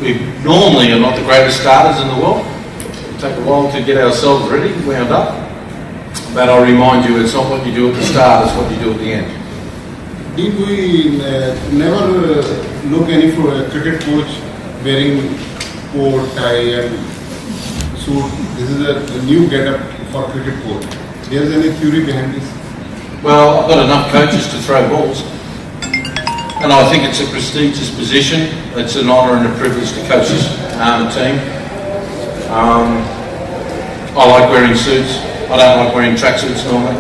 we normally are not the greatest starters in the world. It take a while to get ourselves ready, wound up. But I'll remind you, it's not what you do at the start, it's what you do at the end. Did we never look any for a cricket coach wearing coat, tie and suit? This is a new get-up for cricket coach. There is any theory behind this? Well, I've got enough coaches to throw balls. And I think it's a prestigious position. It's an honour and a privilege to coach this team. I like wearing suits. I don't like wearing tracksuits normally.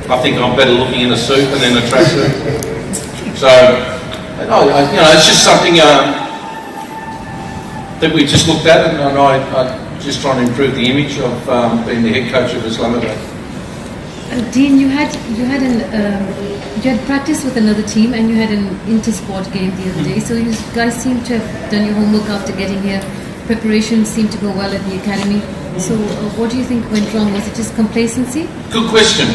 I think I'm better looking in a suit than in a tracksuit. So, it's just something that we just looked at, and I just trying to improve the image of being the head coach of Islamabad. Dean, you had practiced with another team, and you had an inter-sport game the other day. So you guys seem to have done your homework after getting here. Preparation seemed to go well at the academy. So what do you think went wrong? Was it just complacency? Good question.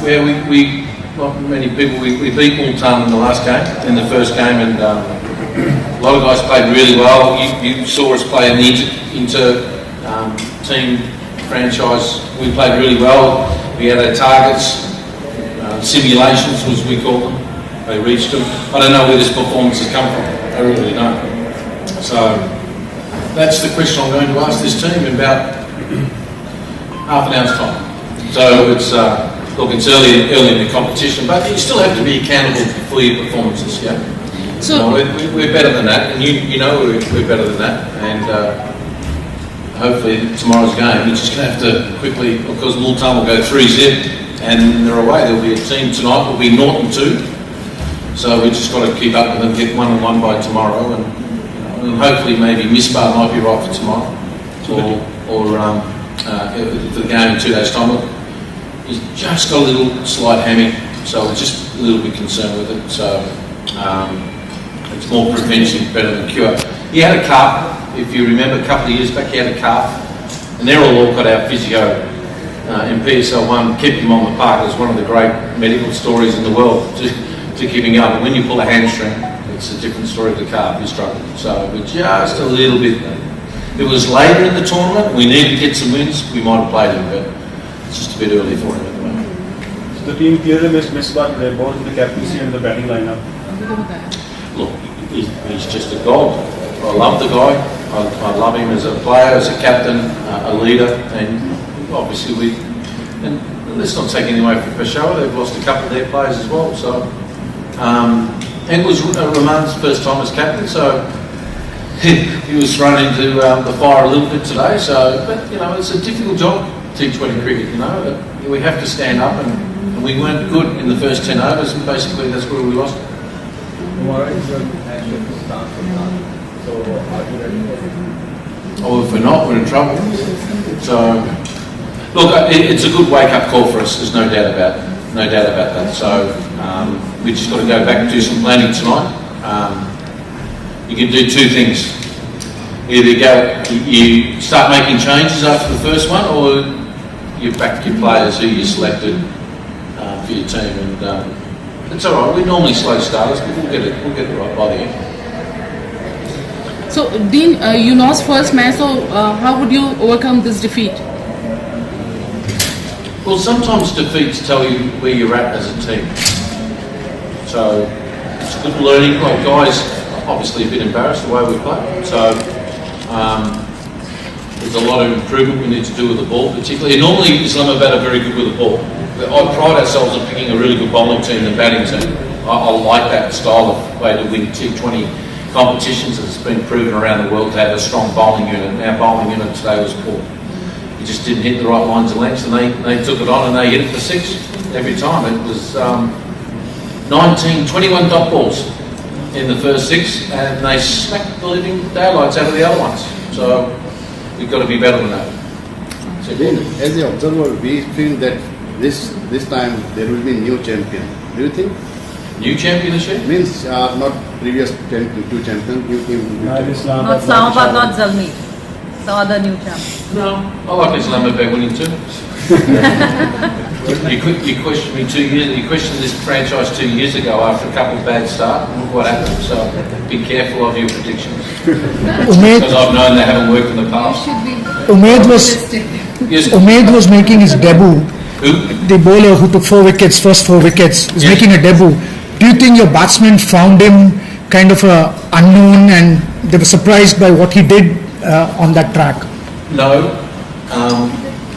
Where we like many people, we beat Multan in the last game, in the first game, and a lot of guys played really well. You saw us play in the team franchise. We played really well. We had our targets, simulations as we call them. They reached them. I don't know where this performance has come from. I really don't. So that's the question I'm going to ask this team in about half an hour's time. So it's it's early in the competition, but you still have to be accountable for your performances. Yeah. So we're better than that, and you know we're better than that, and hopefully tomorrow's game we're just going to have to quickly, because Multan will go 3-zip and they're away. There'll be a team tonight. Will be Norton 2, so we just got to keep up with them, get 1-1 by tomorrow, and hopefully maybe Misbah might be right for tomorrow, or for the game in 2 days' time. He's just got a little slight hammy, so we're just a little bit concerned with it. So it's more prevention better than cure. He had a calf, if you remember, a couple of years back. He had a calf, and they're all got our physio in PSL 1, kept him on the park. It's one of the great medical stories in the world to keep him going. But when you pull a hamstring, it's a different story. The calf is struggling. So we're just a little bit. If it was later in the tournament, we needed to get some wins, we might have played him, but it's just a bit early for him at the moment. So the team clearly missed Misbah today, both in the captaincy and the batting lineup. Look, he's just a god. I love the guy. I love him as a player, as a captain, a leader, and obviously and let's not take anything away from Peshawar. They've lost a couple of their players as well. So and it was Rahman's first time as captain, so he was thrown into the fire a little bit today. So, but it's a difficult job, T20 cricket. We have to stand up, and we weren't good in the first 10 overs, and basically that's where we lost. Tomorrow is your start for that. So are you ready for it? Oh, if we're not, we're in trouble. So, look, it's a good wake-up call for us. There's no doubt about that. So we just got to go back and do some planning tonight. You can do two things. Either you start making changes after the first one, or you back your players who you selected for your team. And it's all right. We're normally slow starters, but we'll get it right by the end. So, Dean, you lost first match. So, how would you overcome this defeat? Well, sometimes defeats tell you where you're at as a team. So it's good learning. Like guys, obviously a bit embarrassed the way we play. So there's a lot of improvement we need to do with the ball, particularly. Normally Islamabad are very good with the ball. I pride ourselves on picking a really good bowling team and batting team. I like that style of way to win T20 competitions. It's been proven around the world to have a strong bowling unit. And our bowling unit today was poor. We just didn't hit the right lines and lengths, and they took it on and they hit it for 6 every time. It was 21 dot balls in the first 6, and they smacked the living daylights out of the other ones. So we've got to be better than that. So then, as an observer, we feel that this time there will be new champion. Do you think? New champion this year? Means not previous two champions, new team. Not Islamabad, not Zalmi. The other new champion. No, I like Islamabad winning too. You questioned me 2 years. You questioned this franchise 2 years ago after a couple of bad starts. Look what happened. So be careful of your predictions because I've known they haven't worked in the past. Umaid Yes. was making his debut. Who? The bowler who took first four wickets, is making a debut. Do you think your batsmen found him kind of unknown and they were surprised by what he did on that track? No.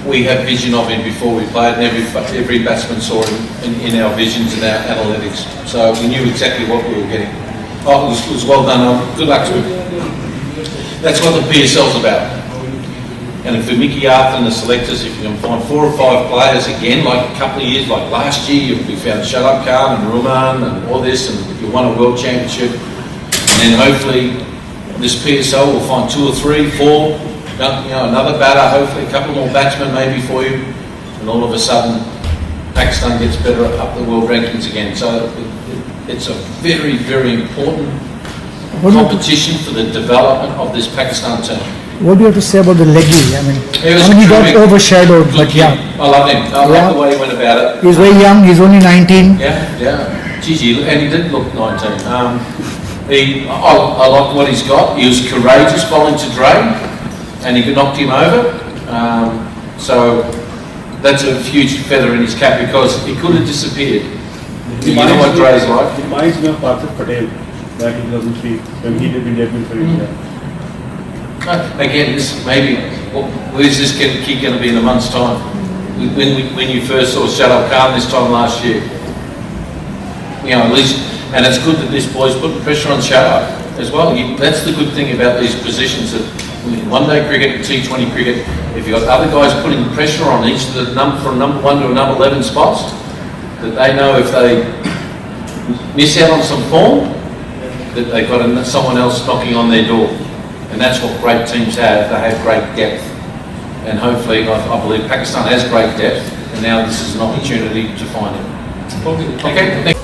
We have vision of him before we played, and every batsman saw him in our visions and our analytics. So we knew exactly what we were getting. Oh, it was well done. Good luck to him. That's what the PSL's about. And for Mickey Arthur and the selectors, if you can find 4 or 5 players again, like a couple of years, like last year, we found Shalab Khan and Ruman and all this, and you won a world championship. And then hopefully this PSL will find 2 or 3, 4. Another batter, hopefully a couple more batsmen maybe for you, and all of a sudden Pakistan gets better up the world rankings again. So it's a very, very important competition for the development of this Pakistan team. What do you have to say about the leggy? I mean he got overshadowed, but yeah. I love him. I love the way he went about it. He's very young, he's only 19. Yeah. Gigi, and he did look 19. I like what he's got. He was courageous bowling to Dre, and he knocked him over. So that's a huge feather in his cap because he could have disappeared. You know what Dre's like? It reminds me of Parthiv Patel back in 2003 when he did India for India. Again, this maybe, where's this kid going to be in a month's time? When you first saw Shalab Khan this time last year, at least, and it's good that this boy's putting pressure on Shalab as well. That's the good thing about these positions, that one-day cricket and T20 cricket, if you've got other guys putting pressure on each of the from number 1 to number 11 spots, that they know if they miss out on some form, that they've got someone else knocking on their door. And that's what great teams have. They have great depth. And hopefully, I believe Pakistan has great depth, and now this is an opportunity to find it. Okay.